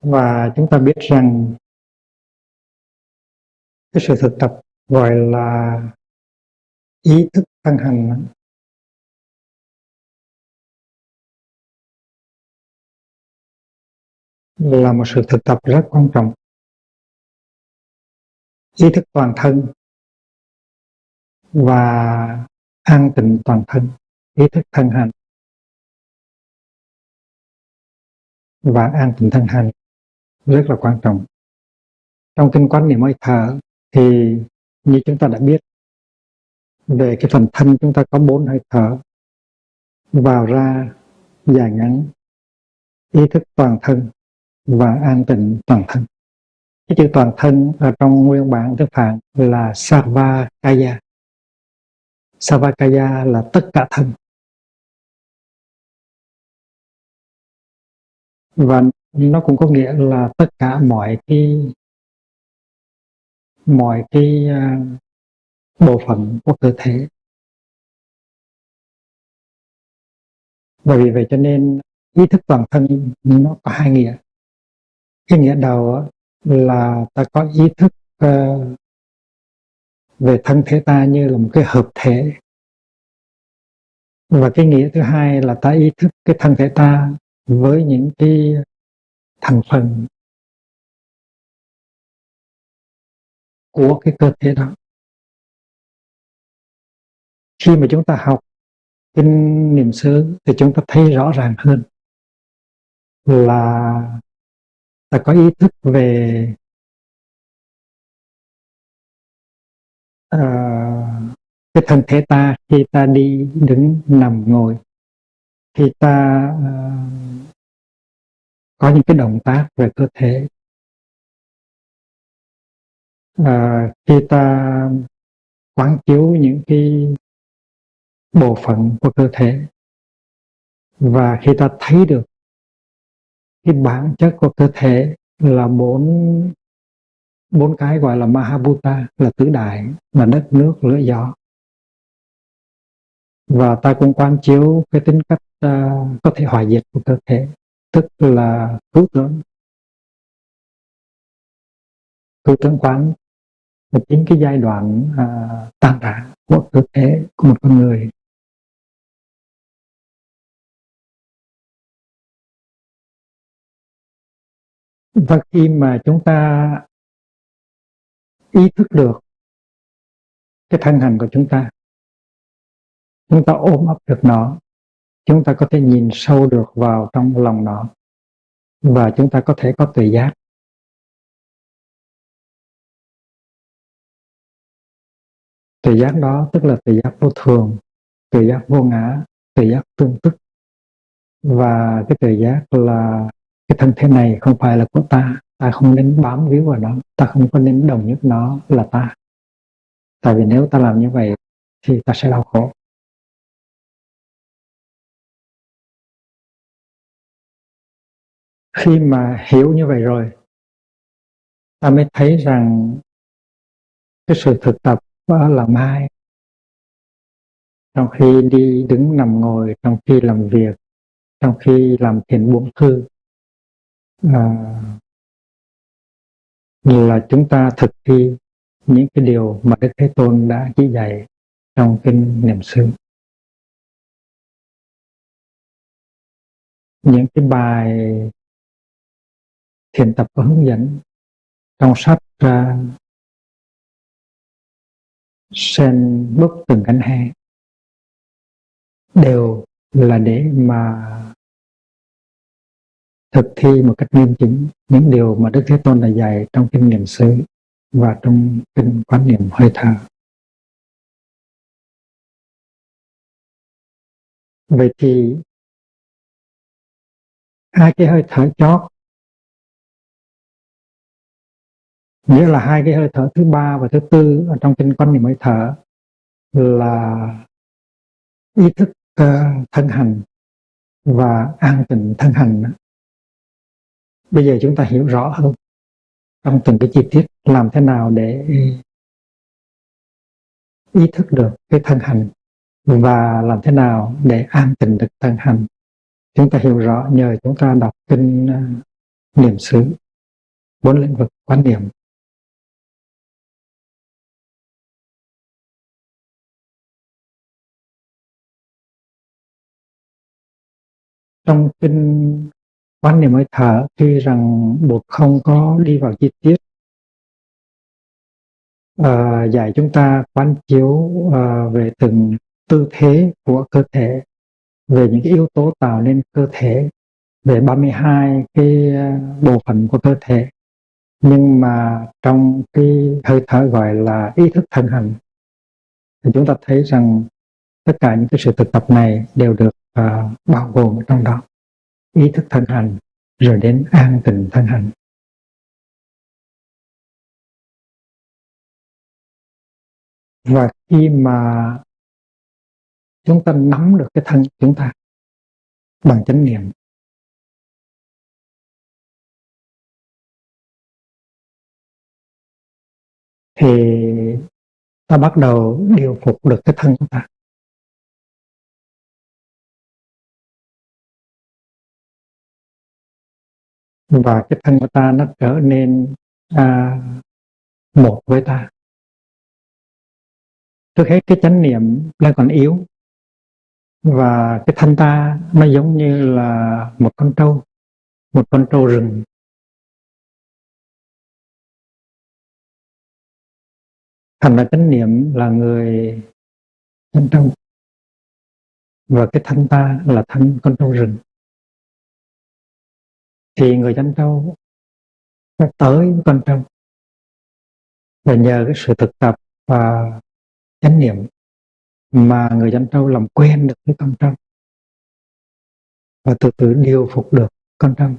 Và chúng ta biết rằng cái sự thực tập gọi là ý thức thân hành là một sự thực tập rất quan trọng. Ý thức toàn thân và an tịnh toàn thân, ý thức thân hành và an tịnh thân hành rất là quan trọng. Trong kinh Quán Niệm Hơi Thở thì như chúng ta đã biết về cái phần thân, chúng ta có 4 hơi thở: vào ra, dài ngắn, ý thức toàn thân và an tịnh toàn thân. Cái chữ toàn thân ở trong nguyên bản tiếng Phạn là Sarvakaya. Sarvakaya là tất cả thân. Và nó cũng có nghĩa là tất cả mọi cái bộ phận của cơ thể. Và vì vậy cho nên ý thức toàn thân nó có hai nghĩa. Cái nghĩa đầu là ta có ý thức về thân thể ta như là một cái hợp thể. Và cái nghĩa thứ hai là ta ý thức cái thân thể ta với những cái thành phần của cái cơ thể đó. Khi mà chúng ta học kinh niệm xứ thì chúng ta thấy rõ ràng hơn là ta có ý thức về cái thân thể ta khi ta đi, đứng, nằm, ngồi, khi ta có những cái động tác về cơ thể, khi ta quán chiếu những cái bộ phận của cơ thể, và khi ta thấy được cái bản chất của cơ thể là bốn cái gọi là Mahabhuta, là tứ đại, là đất, nước, lửa, gió. Và ta cũng quán chiếu cái tính cách có thể hoại diệt của cơ thể, tức là cứu tưởng quán một chính cái giai đoạn tan rã của cơ thể của một con người. Và khi mà chúng ta ý thức được cái thân hành của chúng ta ôm ấp được nó, chúng ta có thể nhìn sâu được vào trong lòng nó, và chúng ta có thể có tuệ giác. Tuệ giác đó tức là tuệ giác vô thường, tuệ giác vô ngã, tuệ giác tương tức. Và cái tuệ giác là cái thân thể này không phải là của ta, ta không nên bám víu vào nó, ta không có nên đồng nhất nó là ta. Tại vì nếu ta làm như vậy thì ta sẽ đau khổ. Khi mà hiểu như vậy rồi, ta mới thấy rằng cái sự thực tập là mai. Trong khi đi, đứng, nằm, ngồi, trong khi làm việc, trong khi làm thiền buông thư, là chúng ta thực thi những cái điều mà Đức Thế Tôn đã chỉ dạy trong kinh niệm xứ. Những cái bài thiền tập có hướng dẫn trong sách Sen bước từng cánh he đều là để mà thực thi một cách nghiêm chỉnh những điều mà Đức Thế Tôn đã dạy trong kinh niệm xứ và trong kinh Quán Niệm Hơi Thở. Vậy thì hai cái hơi thở chót, nghĩa là hai cái hơi thở thứ ba và thứ tư ở trong kinh Quán Niệm Hơi Thở, là ý thức thân hành và an tịnh thân hành. Bây giờ chúng ta hiểu rõ hơn trong từng cái chi tiết làm thế nào để ý thức được cái thân hành và làm thế nào để an tịnh được thân hành. Chúng ta hiểu rõ nhờ chúng ta đọc kinh niệm xứ, 4 lĩnh vực quán niệm. Trong kinh quán niệm hơi thở, tuy rằng Bụt không có đi vào chi tiết, dạy chúng ta quán chiếu về từng tư thế của cơ thể, về những cái yếu tố tạo nên cơ thể, về 32 cái bộ phận của cơ thể. Nhưng mà trong cái hơi thở gọi là ý thức thân hành, thì chúng ta thấy rằng tất cả những cái sự thực tập này đều được bao gồm trong đó. Ý thức thân hành, rồi đến an tịnh thân hành. Và khi mà chúng ta nắm được cái thân chúng ta bằng chánh niệm, thì ta bắt đầu điều phục được cái thân chúng ta. Và cái thân của ta nó trở nên một với ta. Trước hết cái chánh niệm đang còn yếu, và cái thân ta nó giống như là một con trâu rừng. Thành ra chánh niệm là người chăn trâu, và cái thân ta là thân con trâu rừng. Thì người chăn trâu phải tới con trâu, và nhờ cái sự thực tập và chánh niệm mà người chăn trâu làm quen được với con trâu, và từ từ điều phục được con trâu.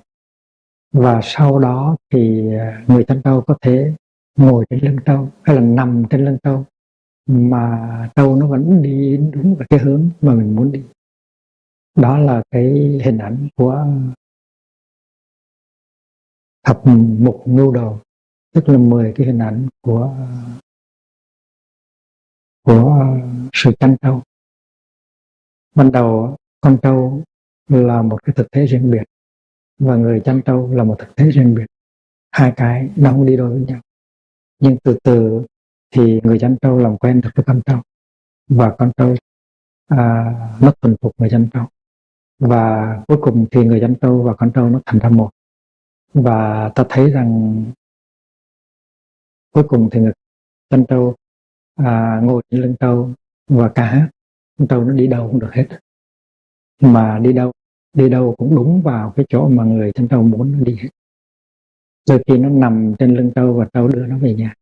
Và sau đó thì người chăn trâu có thể ngồi trên lưng trâu hay là nằm trên lưng trâu, mà trâu nó vẫn đi đúng vào cái hướng mà mình muốn đi. Đó là cái hình ảnh của thập mục nhu đồ, tức là 10 cái hình ảnh của sự chăn trâu. Ban đầu con trâu là một cái thực thể riêng biệt, và người chăn trâu là một thực thể riêng biệt. Hai cái nó không đi đôi với nhau. Nhưng từ từ thì người chăn trâu làm quen được với con trâu, và con trâu nó thuần phục người chăn trâu, và cuối cùng thì người chăn trâu và con trâu nó thành ra một. Và ta thấy rằng cuối cùng thì người chăn trâu ngồi trên lưng trâu và ca hát. Con trâu nó đi đâu cũng được hết, mà đi đâu cũng đúng vào cái chỗ mà người chăn trâu muốn nó đi hết. Đôi khi nó nằm trên lưng trâu và trâu đưa nó về nhà.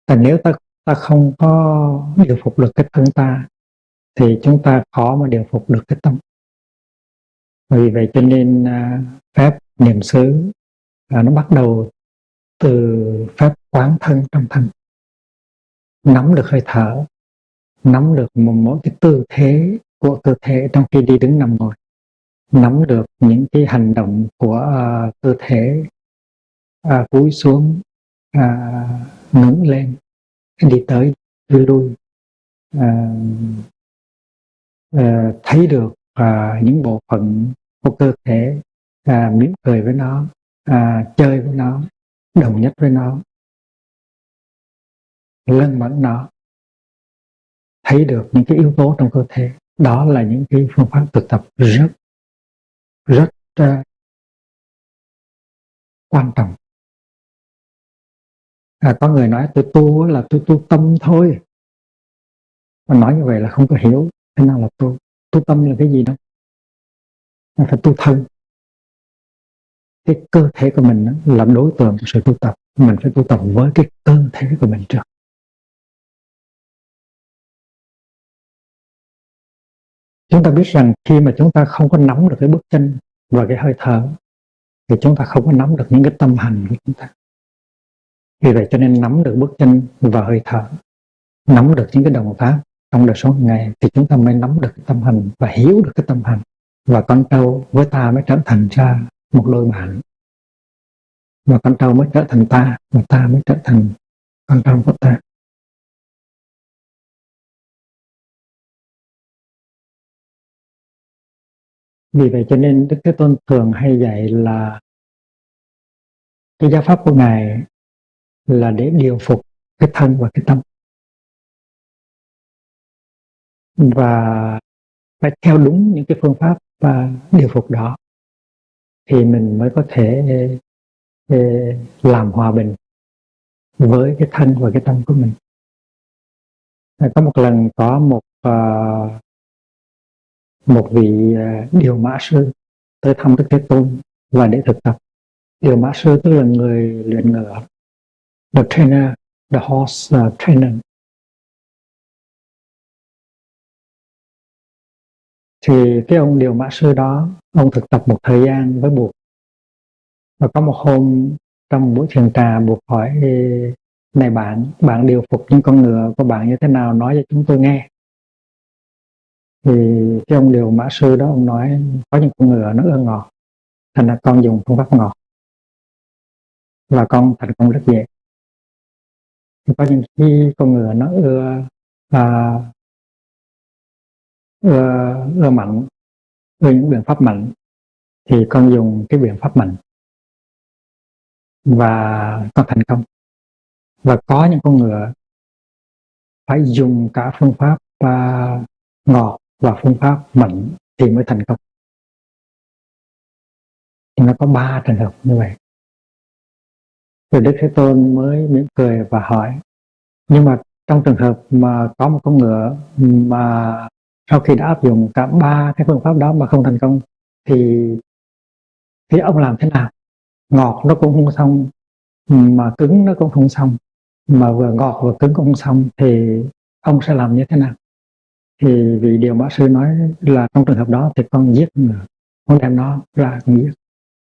Và nếu ta không có điều phục được cái thân ta, thì chúng ta khó mà điều phục được cái tâm. Vì vậy cho nên phép niệm xứ nó bắt đầu từ phép quán thân trong thân, nắm được hơi thở, nắm được mỗi cái tư thế của cơ thể trong khi đi đứng nằm ngồi, nắm được những cái hành động của cơ thể, cúi xuống, ngẩng lên, đi tới đi lui, thấy được những bộ phận của cơ thể, mỉm cười với nó, chơi với nó, đồng nhất với nó, lân mẫn nó, thấy được những cái yếu tố trong cơ thể. Đó là những cái phương pháp thực tập rất rất quan trọng. Có người nói tôi tu là tôi tu tâm thôi, mà nói như vậy là không có hiểu thế nào là tu tâm là cái gì đâu. Mình phải tu thân. Cái cơ thể của mình là đối tượng của sự tu tập, mình phải tu tập với cái cơ thể của mình trước. Chúng ta biết rằng khi mà chúng ta không có nắm được cái bước chân và cái hơi thở, thì chúng ta không có nắm được những cái tâm hành của chúng ta. Vì vậy cho nên nắm được bước chân và hơi thở, nắm được những cái động tác trong đời sống hàng ngày, thì chúng ta mới nắm được cái tâm hành và hiểu được cái tâm hành. Và con trâu với ta mới trở thành ra một đôi bạn, và con trâu mới trở thành ta, và ta mới trở thành con trâu của ta. Vì vậy cho nên Đức Thế Tôn thường hay dạy là cái giáo pháp của Ngài là để điều phục cái thân và cái tâm, và phải theo đúng những cái phương pháp và điều phục đó thì mình mới có thể làm hòa bình với cái thân và cái tâm của mình. Có một lần có một vị Điều Mã Sư tới thăm Đức Thế Tôn và để thực tập. Điều Mã Sư tức là người luyện ngựa, the trainer, the horse trainer. Thì cái ông Điều Mã Sư đó, ông thực tập một thời gian với Buộc. Và có một hôm trong buổi thiền trà, Buộc hỏi: này bạn điều phục những con ngựa của bạn như thế nào, nói cho chúng tôi nghe. Thì cái ông Điều Mã Sư đó, ông nói có những con ngựa nó ưa ngọt, thành ra con dùng phương pháp ngọt và con thành công rất dễ. Có những khi con ngựa nó ưa mạnh, ưa những biện pháp mạnh, thì con dùng cái biện pháp mạnh và con thành công. Và có những con ngựa phải dùng cả phương pháp ngọt và phương pháp mạnh thì mới thành công. Thì nó có 3 trường hợp như vậy. Rồi Đức Thế Tôn mới mỉm cười và hỏi: nhưng mà trong trường hợp mà có một con ngựa mà sau khi đã áp dụng cả 3 cái phương pháp đó mà không thành công, thì ông làm thế nào? Ngọt nó cũng không xong, mà cứng nó cũng không xong, mà vừa ngọt vừa cứng cũng không xong, thì ông sẽ làm như thế nào? Thì vị Điều Mã Sư nói là trong trường hợp đó thì con giết ngựa, con đem nó ra con giết,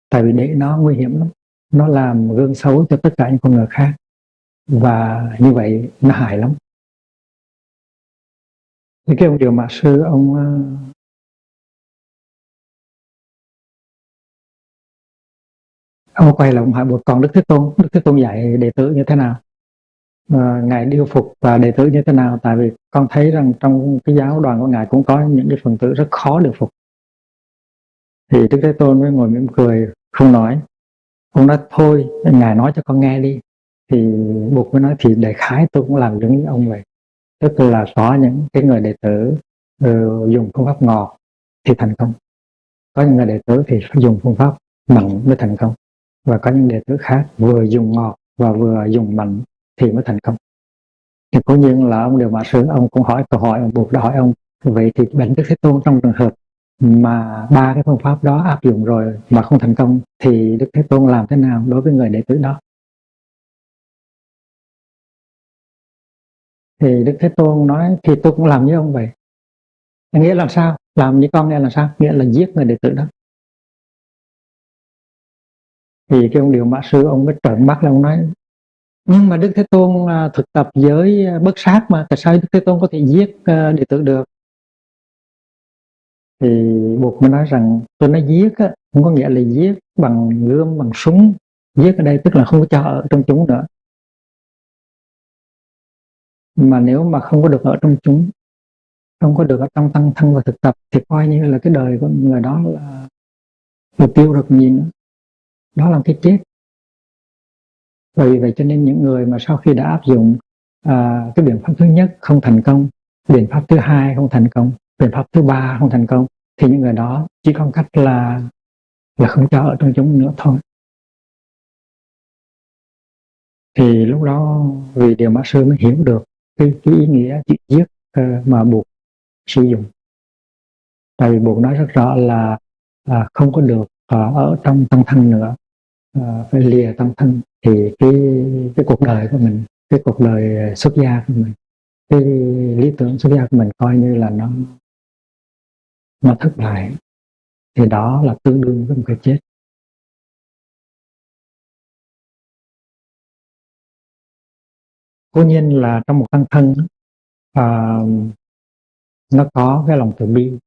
tại vì để nó nguy hiểm lắm, nó làm gương xấu cho tất cả những con ngựa khác, và như vậy nó hại lắm. Thì cái ông Điều Mã Sư ông quay lại ông hỏi Bụt: còn Đức Thế Tôn dạy đệ tử như thế nào? Ngài điều phục và đệ tử như thế nào? Tại vì con thấy rằng trong cái giáo đoàn của Ngài cũng có những cái phần tử rất khó điều phục. Thì Đức Thế Tôn mới ngồi mỉm cười không nói. Ông nói: thôi Ngài nói cho con nghe đi. Thì Bụt mới nói: thì đại khái tôi cũng làm giống như ông vậy, tức là có những cái người đệ tử dùng phương pháp ngọt thì thành công, có những người đệ tử thì phải dùng phương pháp mặn mới thành công, và có những đệ tử khác vừa dùng ngọt và vừa dùng mặn thì mới thành công. Thì cố nhiên là ông Điều Mã Sư, ông cũng hỏi câu hỏi, ông Bụt đã hỏi ông: vậy thì bản Đức Thế Tôn trong trường hợp mà 3 cái phương pháp đó áp dụng rồi mà không thành công, thì Đức Thế Tôn làm thế nào đối với người đệ tử đó? Thì Đức Thế Tôn nói: thì tôi cũng làm như ông vậy. Nghĩa là sao? Làm như con nghe là sao? Nghĩa là giết người đệ tử đó. Thì cái ông Điều Mã Sư ông mới trợn mắt lên, ông nói: nhưng mà Đức Thế Tôn thực tập giới bất sát mà, tại sao Đức Thế Tôn có thể giết đệ tử được? Thì Bụt mới nói rằng tôi nói giết á, không có nghĩa là giết bằng gươm, bằng súng. Giết ở đây tức là không có cho ở trong chúng nữa. Mà nếu mà không có được ở trong chúng, không có được ở trong tăng thân và thực tập, thì coi như là cái đời của người đó là mục tiêu được gì nữa. Đó là cái chết. Vì vậy cho nên những người mà sau khi đã áp dụng cái biện pháp thứ nhất không thành công, biện pháp thứ hai không thành công, biện pháp thứ ba không thành công, thì những người đó chỉ còn cách là không cho ở trong chúng nữa thôi. Thì lúc đó vì Điều Mã Sư mới hiểu được cái ý nghĩa chữ giết mà Bụt sử dụng. Tại vì Bụt nói rất rõ là không có được ở trong tăng thân nữa, phải lìa tăng thân, thì cái cuộc đời của mình, cái cuộc đời xuất gia của mình, cái lý tưởng xuất gia của mình coi như là nó thất bại, thì đó là tương đương với một cái chết. Cố nhiên là trong một tăng thân nó có cái lòng từ bi,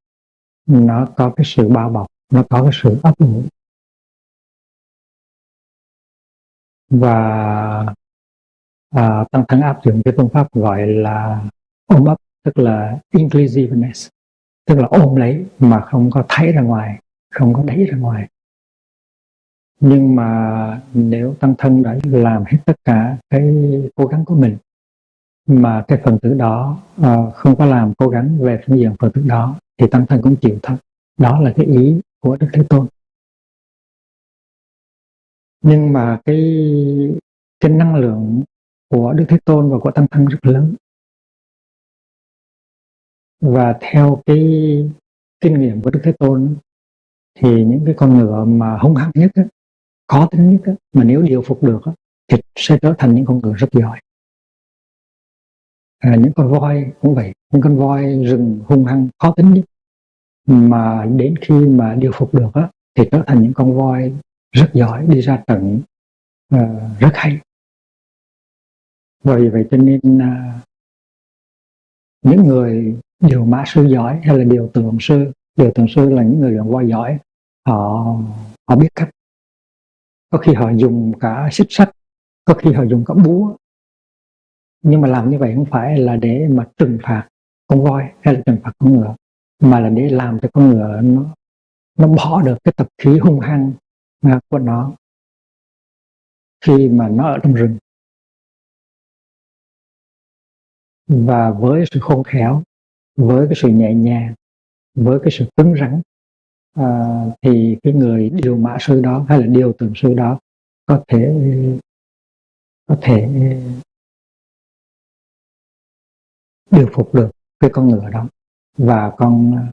nó có cái sự bao bọc, nó có cái sự ấp ủ, và tăng thân áp dụng cái phương pháp gọi là ôm ấp, tức là inclusiveness, tức là ôm lấy mà không có thấy ra ngoài, không có đẩy ra ngoài. Nhưng mà nếu tăng thân đã làm hết tất cả cái cố gắng của mình mà cái phần tử đó không có làm cố gắng về phương diện phần tử đó thì tăng thân cũng chịu thôi. Đó là cái ý của Đức Thế Tôn. Nhưng mà cái năng lượng của Đức Thế Tôn và của tăng thân rất lớn. Và theo cái kinh nghiệm của Đức Thế Tôn thì những cái con ngựa mà hung hăng nhất, khó tính nhất, mà nếu điều phục được thì sẽ trở thành những con ngựa rất giỏi. Những con voi cũng vậy, những con voi rừng hung hăng khó tính nhất mà đến khi mà điều phục được thì trở thành những con voi rất giỏi, đi ra trận rất hay. Vì vậy cho nên những người điều mã sư giỏi hay là điều tượng sư là những người luyện voi giỏi, họ biết cách. Có khi họ dùng cả xích sắt, có khi họ dùng cả búa, nhưng mà làm như vậy không phải là để mà trừng phạt con voi hay là trừng phạt con ngựa, mà là để làm cho con ngựa nó bỏ được cái tập khí hung hăng của nó khi mà nó ở trong rừng. Và với sự khôn khéo, với cái sự nhẹ nhàng, với cái sự cứng rắn, thì cái người điều mã sư đó hay là điều tượng sư đó có thể điều phục được cái con ngựa đó và con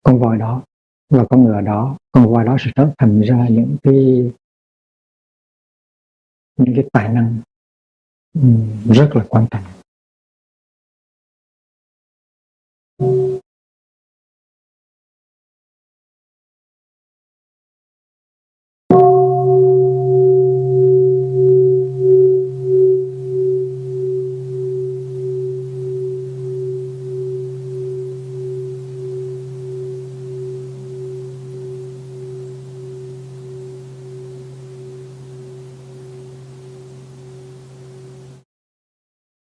voi đó, và con ngựa đó, con voi đó sẽ trở thành ra những cái tài năng rất là quan trọng.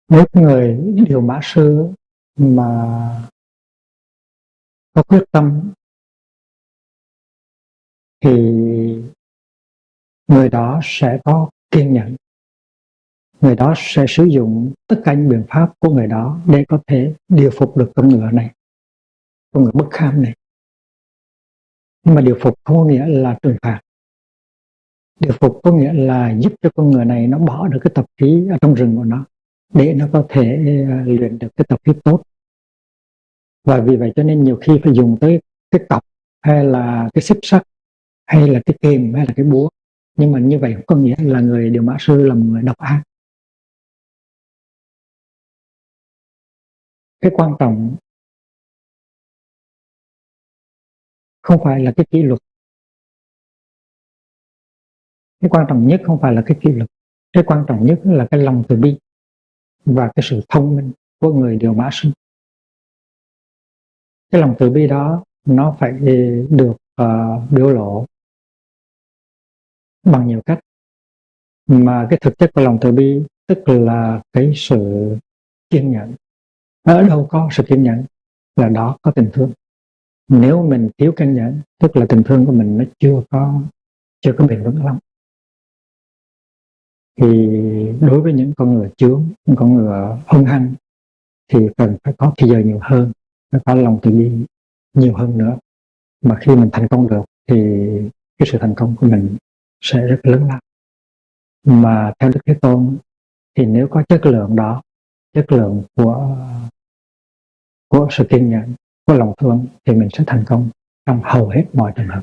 Nếu người điều mã sư mà có quyết tâm thì người đó sẽ có kiên nhẫn, người đó sẽ sử dụng tất cả những biện pháp của người đó để có thể điều phục được con ngựa này, con ngựa bất kham này. Nhưng mà điều phục không có nghĩa là trừng phạt. Điều phục có nghĩa là giúp cho con ngựa này nó bỏ được cái tập khí ở trong rừng của nó để nó có thể luyện được cái tập khí tốt. Và vì vậy cho nên nhiều khi phải dùng tới cái cọc hay là cái xích sắt hay là cái kềm hay là cái búa. Nhưng mà như vậy không có nghĩa là người điều mã sư là một người độc ác. Cái quan trọng không phải là cái kỷ luật. Cái quan trọng nhất không phải là cái kỷ luật. Cái quan trọng nhất là cái lòng từ bi và cái sự thông minh của người điều mã sư. Cái lòng từ bi đó nó phải được biểu lộ bằng nhiều cách. Mà cái thực chất của lòng từ bi tức là cái sự kiên nhẫn. Ở đâu có sự kiên nhẫn là đó có tình thương. Nếu mình thiếu kiên nhẫn tức là tình thương của mình nó chưa có bền vững lắm. Thì đối với những con ngựa chướng, những con ngựa hung hăng thì cần phải có thì giờ nhiều hơn, phải có lòng từ bi nhiều hơn nữa. Mà khi mình thành công được thì cái sự thành công của mình sẽ rất lớn lao. Mà theo Đức Thế Tôn thì nếu có chất lượng đó, chất lượng của sự kiên nhẫn, của lòng thương thì mình sẽ thành công trong hầu hết mọi trường hợp.